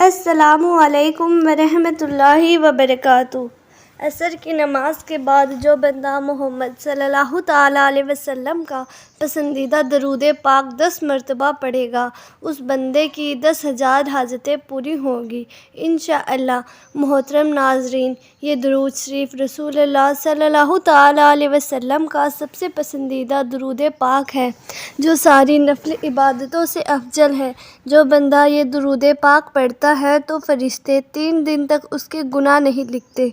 السلام علیکم ورحمۃ اللہ وبرکاتہ۔ عصر کی نماز کے بعد جو بندہ محمد صلی اللہ تعالیٰ علیہ وسلم کا پسندیدہ درود پاک 10 مرتبہ پڑھے گا، اس بندے کی 10,000 حاجتیں پوری ہوں گی انشاءاللہ۔ محترم ناظرین، یہ درود شریف رسول اللہ صلی اللہ تعالیٰ علیہ وسلم کا سب سے پسندیدہ درود پاک ہے، جو ساری نفل عبادتوں سے افضل ہے۔ جو بندہ یہ درود پاک پڑھتا ہے تو فرشتے 3 دن تک اس کے گناہ نہیں لکھتے۔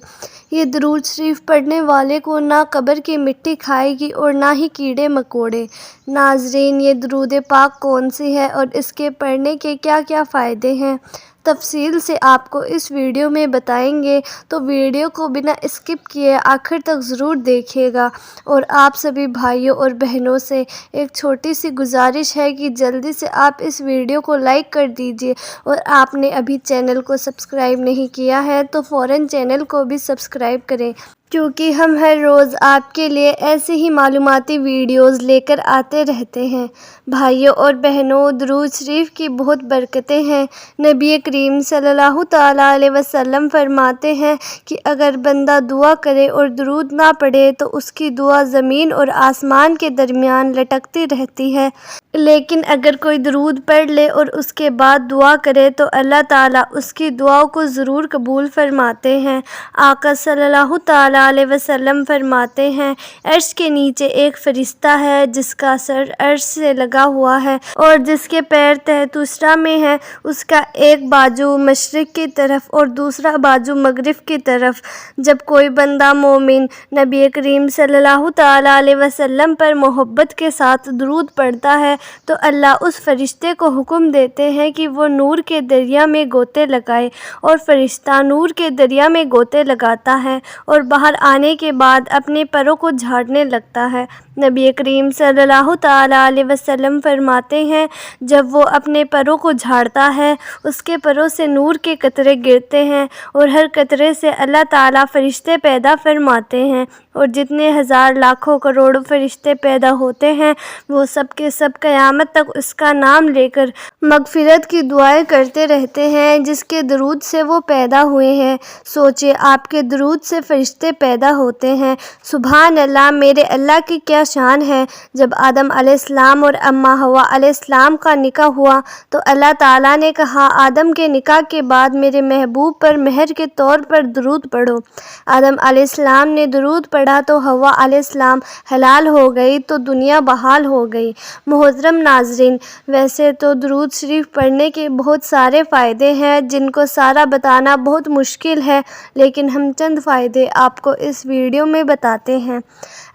یہ درود شریف پڑھنے والے کو نہ قبر کی مٹی کھائے گی اور نہ ہی کیڑے مکوڑے۔ ناظرین، یہ درود پاک کون سی ہے اور اس کے پڑھنے کے کیا کیا فائدے ہیں، تفصیل سے آپ کو اس ویڈیو میں بتائیں گے، تو ویڈیو کو بنا اسکپ کیے آخر تک ضرور دیکھیے گا۔ اور آپ سبھی بھائیوں اور بہنوں سے ایک چھوٹی سی گزارش ہے کہ جلدی سے آپ اس ویڈیو کو لائک کر دیجیے، اور آپ نے ابھی چینل کو سبسکرائب نہیں کیا ہے تو فوراً چینل کو بھی سبسکرائب کریں، کیونکہ ہم ہر روز آپ کے لیے ایسے ہی معلوماتی ویڈیوز لے کر آتے رہتے ہیں۔ بھائیوں اور بہنوں، درود شریف کی بہت برکتیں ہیں۔ نبی کریم صلی اللہ تعالیٰ علیہ وسلم فرماتے ہیں کہ اگر بندہ دعا کرے اور درود نہ پڑھے تو اس کی دعا زمین اور آسمان کے درمیان لٹکتی رہتی ہے، لیکن اگر کوئی درود پڑھ لے اور اس کے بعد دعا کرے تو اللہ تعالیٰ اس کی دعاؤں کو ضرور قبول فرماتے ہیں۔ آقا صلی اللہ تعالیٰ علیہ وسلم فرماتے ہیں، عرش کے نیچے ایک فرشتہ ہے جس کا سر عرش سے لگا ہوا ہے اور جس کے پیر تحت اسرا میں ہے۔ اس کا ایک بازو مشرق کی طرف اور دوسرا بازو مغرب کی طرف۔ جب کوئی بندہ مومن نبی کریم صلی اللہ تعالیٰ علیہ وسلم پر محبت کے ساتھ درود پڑھتا ہے تو اللہ اس فرشتے کو حکم دیتے ہیں کہ وہ نور کے دریا میں گوتے لگائے، اور فرشتہ نور کے دریا میں گوتے لگاتا ہے اور باہر آنے کے بعد اپنے پروں کو جھاڑنے لگتا ہے۔ نبی کریم صلی اللہ تعالیٰ علیہ وسلم فرماتے ہیں، جب وہ اپنے پروں کو جھاڑتا ہے اس کے پروں سے نور کے قطرے گرتے ہیں، اور ہر قطرے سے اللہ تعالیٰ فرشتے پیدا فرماتے ہیں، اور جتنے ہزار لاکھوں کروڑوں فرشتے پیدا ہوتے ہیں وہ سب کے سب قیامت تک اس کا نام لے کر مغفرت کی دعائیں کرتے رہتے ہیں جس کے درود سے وہ پیدا ہوئے ہیں۔ سوچے، آپ کے درود سے فرشتے پیدا ہوتے ہیں۔ سبحان اللہ، میرے اللہ کی کیا شان ہے۔ جب آدم علیہ السلام اور اماں حوا علیہ السلام کا نکاح ہوا تو اللہ تعالیٰ نے کہا، آدم کے نکاح کے بعد میرے محبوب پر مہر کے طور پر درود پڑھو۔ آدم علیہ السلام نے درود پڑھا تو حوا علیہ السلام حلال ہو گئی تو دنیا بحال ہو گئی۔ محترم ناظرین، ویسے تو درود شریف پڑھنے کے بہت سارے فائدے ہیں جن کو سارا بتانا بہت مشکل ہے، لیکن ہم چند فائدے آپ کو اس ویڈیو میں بتاتے ہیں۔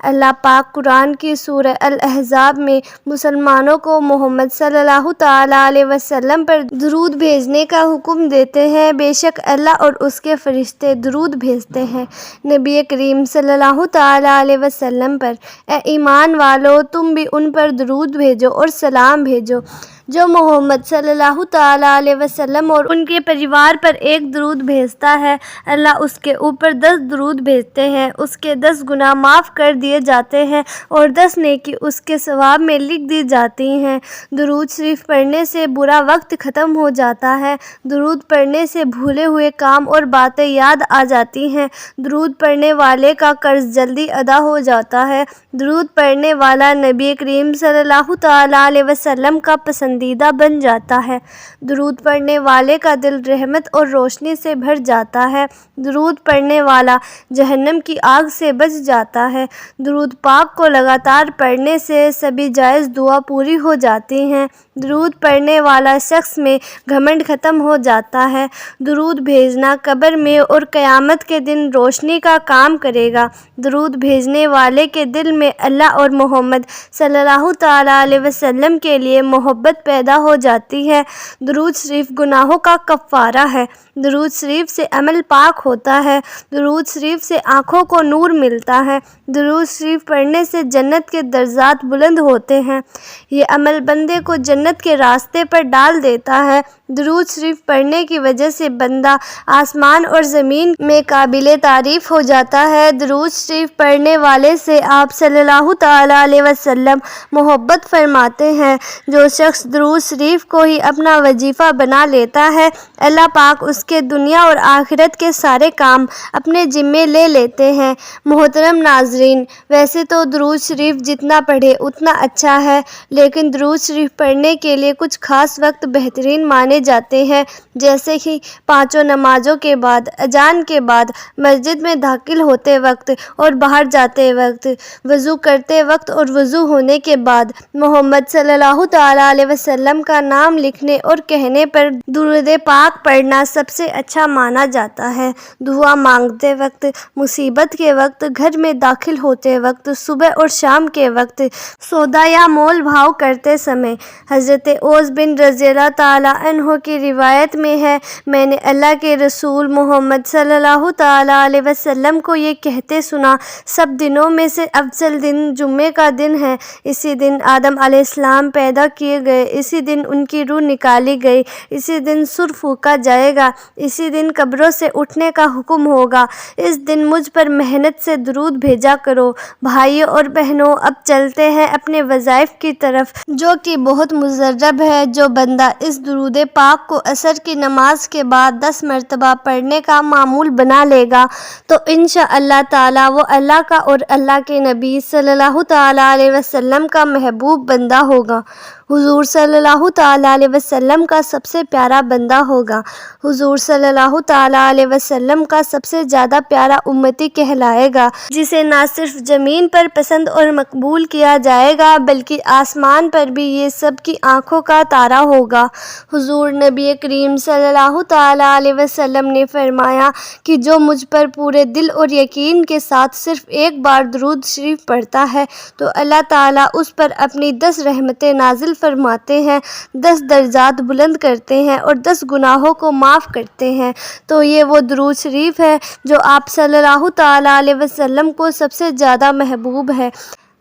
اللہ پاک قرآن کی سورہ الاحزاب میں مسلمانوں کو محمد صلی اللہ تعالیٰ علیہ وسلم پر درود بھیجنے کا حکم دیتے ہیں۔ بے شک اللہ اور اس کے فرشتے درود بھیجتے ہیں نبی کریم صلی اللہ تعالیٰ علیہ وسلم پر۔ اے ایمان والو، تم بھی ان پر درود بھیجو اور سلام بھیجو۔ جو محمد صلی اللہ تعالیٰ علیہ وسلم اور ان کے پریوار پر ایک درود بھیجتا ہے، اللہ اس کے اوپر 10 درود بھیجتے ہیں، اس کے 10 گناہ معاف کر دیے جاتے ہیں اور 10 نیکی اس کے ثواب میں لکھ دی جاتی ہیں۔ درود شریف پڑھنے سے برا وقت ختم ہو جاتا ہے۔ درود پڑھنے سے بھولے ہوئے کام اور باتیں یاد آ جاتی ہیں۔ درود پڑھنے والے کا قرض جلدی ادا ہو جاتا ہے۔ درود پڑھنے والا نبی کریم صلی اللہ تعالیٰ علیہ وسلم کا پسندیدہ بن جاتا ہے۔ درود پڑھنے والے کا دل رحمت اور روشنی سے بھر جاتا ہے۔ درود پڑھنے والا جہنم کی آگ سے بچ جاتا ہے۔ درود پاک کو لگاتار پڑھنے سے سبھی جائز دعا پوری ہو جاتی ہیں۔ درود پڑھنے والا شخص میں گھمنڈ ختم ہو جاتا ہے۔ درود بھیجنا قبر میں اور قیامت کے دن روشنی کا کام کرے گا۔ درود بھیجنے والے کے دل میں اللہ اور محمد صلی اللہ تعالیٰ علیہ وسلم کے لیے محبت پیدا ہو جاتی ہے۔ درود شریف گناہوں کا کفارہ ہے۔ درود شریف سے عمل پاک ہوتا ہے۔ درود شریف سے آنکھوں کو نور ملتا ہے۔ درود شریف پڑھنے سے جنت کے درجات بلند ہوتے ہیں۔ یہ عمل بندے کو جنت کے راستے پر ڈال دیتا ہے۔ درود شریف پڑھنے کی وجہ سے بندہ آسمان اور زمین میں قابل تعریف ہو جاتا ہے۔ درود شریف پڑھنے والے سے آپ صلی اللہ تعالیٰ علیہ وسلم محبت فرماتے ہیں۔ جو شخص درود شریف کو ہی اپنا وظیفہ بنا لیتا ہے، اللہ پاک اس کے دنیا اور آخرت کے سارے کام اپنے ذمے لے لیتے ہیں۔ محترم ناظرین، ویسے تو درود شریف جتنا پڑھے اتنا اچھا ہے، لیکن درود شریف پڑھنے کے لیے کچھ خاص وقت بہترین مانے جاتے ہیں، جیسے کہ پانچوں نمازوں کے بعد، اذان کے بعد، مسجد میں داخل ہوتے وقت اور باہر جاتے وقت، وضو کرتے وقت اور وضو ہونے کے بعد، محمد صلی اللہ تعالیٰ علیہ وسلم کا نام لکھنے اور کہنے پر درود پاک پڑھنا سب سے اچھا مانا جاتا ہے۔ دعا مانگتے وقت، مصیبت کے وقت، گھر میں داخل ہوتے وقت، صبح اور شام کے وقت، سودا یا مول بھاؤ کرتے سمے۔ حضرت اوس بن رضی اللہ تعالیٰ عنہ کی روایت میں ہے، میں نے اللہ کے رسول محمد صلی اللہ تعالیٰ علیہ وسلم کو یہ کہتے سنا، سب دنوں میں سے افضل دن جمعے کا دن ہے، اسی دن آدم علیہ السلام پیدا کیے گئے، اسی دن ان کی روح نکالی گئی، اسی دن سور پھونکا جائے گا، اسی دن قبروں سے اٹھنے کا حکم ہوگا، اس دن مجھ پر محنت سے درود بھیجا کرو۔ بھائیوں اور بہنوں، اب چلتے ہیں اپنے وظائف کی طرف، جو کہ بہت مجرب ہے۔ جو بندہ اس درود پاک کو عصر کی نماز کے بعد 10 مرتبہ پڑھنے کا معمول بنا لے گا تو انشاءاللہ تعالیٰ وہ اللہ کا اور اللہ کے نبی صلی اللہ تعالیٰ علیہ وسلم کا محبوب بندہ ہوگا، حضور صلی اللہ تعالیٰ علیہ وسلم کا سب سے پیارا بندہ ہوگا، حضور صلی اللہ تعالیٰ علیہ وسلم کا سب سے زیادہ پیارا امتی کہلائے گا، جسے نہ صرف زمین پر پسند اور مقبول کیا جائے گا بلکہ آسمان پر بھی یہ سب کی آنکھوں کا تارا ہوگا۔ حضور نبی کریم صلی اللہ تعالیٰ علیہ وسلم نے فرمایا کہ جو مجھ پر پورے دل اور یقین کے ساتھ صرف ایک بار درود شریف پڑھتا ہے تو اللہ تعالیٰ اس پر اپنی 10 رحمتیں نازل فرماتے ہیں، 10 درجات بلند کرتے ہیں اور 10 گناہوں کو معاف کرتے ہیں۔ تو یہ وہ درود شریف ہے جو آپ صلی اللہ تعالیٰ علیہ وسلم کو سب سے زیادہ محبوب ہے۔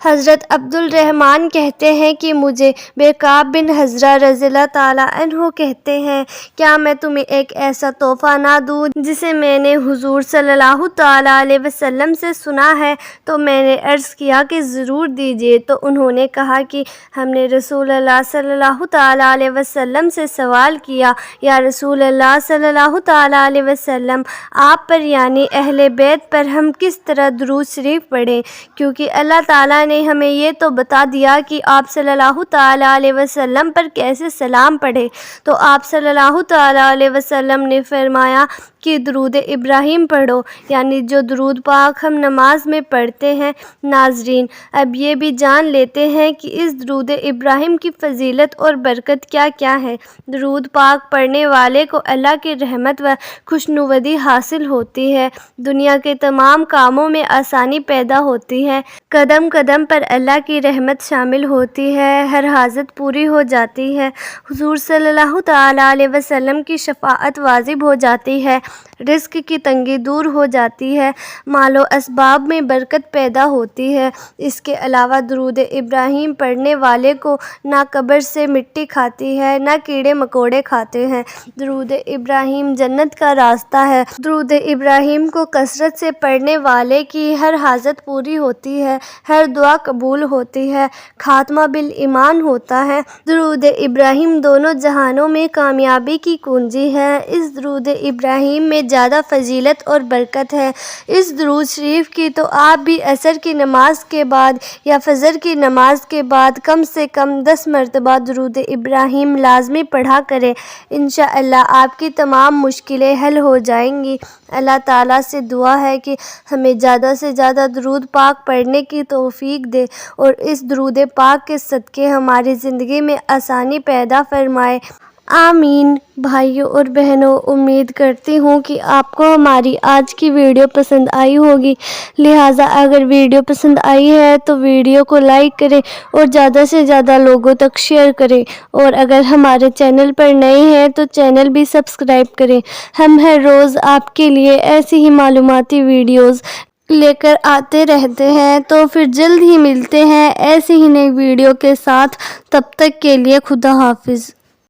حضرت عبد الرحمن کہتے ہیں کہ مجھے بکعب بن حضرہ رضی اللہ تعالیٰ عنہ کہتے ہیں، کیا میں تمہیں ایک ایسا تحفہ نہ دوں جسے میں نے حضور صلی اللہ تعالیٰ علیہ وسلم سے سنا ہے؟ تو میں نے عرض کیا کہ ضرور دیجیے۔ تو انہوں نے کہا کہ ہم نے رسول اللہ صلی اللہ تعالیٰ علیہ وسلم سے سوال کیا، یا رسول اللہ صلی اللہ تعالیٰ علیہ وسلم، آپ پر یعنی اہل بیت پر ہم کس طرح درود شریف پڑھیں، کیونکہ اللہ تعالیٰ نے ہمیں یہ تو بتا دیا کہ آپ صلی اللہ تعالیٰ علیہ وسلم پر کیسے سلام پڑھے۔ تو آپ صلی اللہ تعالیٰ علیہ وسلم نے فرمایا کہ درود ابراہیم پڑھو، یعنی جو درود پاک ہم نماز میں پڑھتے ہیں۔ ناظرین، اب یہ بھی جان لیتے ہیں کہ اس درود ابراہیم کی فضیلت اور برکت کیا کیا ہے۔ درود پاک پڑھنے والے کو اللہ کی رحمت و خوشنودی حاصل ہوتی ہے، دنیا کے تمام کاموں میں آسانی پیدا ہوتی ہے، قدم قدم پر اللہ کی رحمت شامل ہوتی ہے، ہر حاجت پوری ہو جاتی ہے، حضور صلی اللہ تعالیٰ علیہ وسلم کی شفاعت واجب ہو جاتی ہے، رزق کی تنگی دور ہو جاتی ہے، مال و اسباب میں برکت پیدا ہوتی ہے۔ اس کے علاوہ درود ابراہیم پڑھنے والے کو نہ قبر سے مٹی کھاتی ہے نہ کیڑے مکوڑے کھاتے ہیں۔ درود ابراہیم جنت کا راستہ ہے۔ درود ابراہیم کو کثرت سے پڑھنے والے کی ہر حاجت پوری ہوتی ہے، ہر دعا قبول ہوتی ہے، خاتمہ بالایمان ہوتا ہے۔ درود ابراہیم دونوں جہانوں میں کامیابی کی کنجی ہے۔ اس درود ابراہیم میں زیادہ فضیلت اور برکت ہے۔ اس درود شریف کی تو آپ بھی عصر کی نماز کے بعد یا فجر کی نماز کے بعد کم سے کم 10 مرتبہ درود ابراہیم لازمی پڑھا کریں، انشاءاللہ آپ کی تمام مشکلیں حل ہو جائیں گی۔ اللہ تعالیٰ سے دعا ہے کہ ہمیں زیادہ سے زیادہ درود پاک پڑھنے کی توفیق دے اور اس درود پاک کے صدقے ہماری زندگی میں آسانی پیدا فرمائے، آمین۔ بھائیوں اور بہنوں، امید کرتی ہوں کہ آپ کو ہماری آج کی ویڈیو پسند آئی ہوگی، لہٰذا اگر ویڈیو پسند آئی ہے تو ویڈیو کو لائک کریں اور زیادہ سے زیادہ لوگوں تک شیئر کریں، اور اگر ہمارے چینل پر نئے ہیں تو چینل بھی سبسکرائب کریں۔ ہم ہر روز آپ کے لیے ایسی ہی معلوماتی ویڈیوز لے کر آتے رہتے ہیں، تو پھر جلد ہی ملتے ہیں ایسی ہی نئی ویڈیو کے ساتھ۔ تب تک کے لیے خدا حافظ۔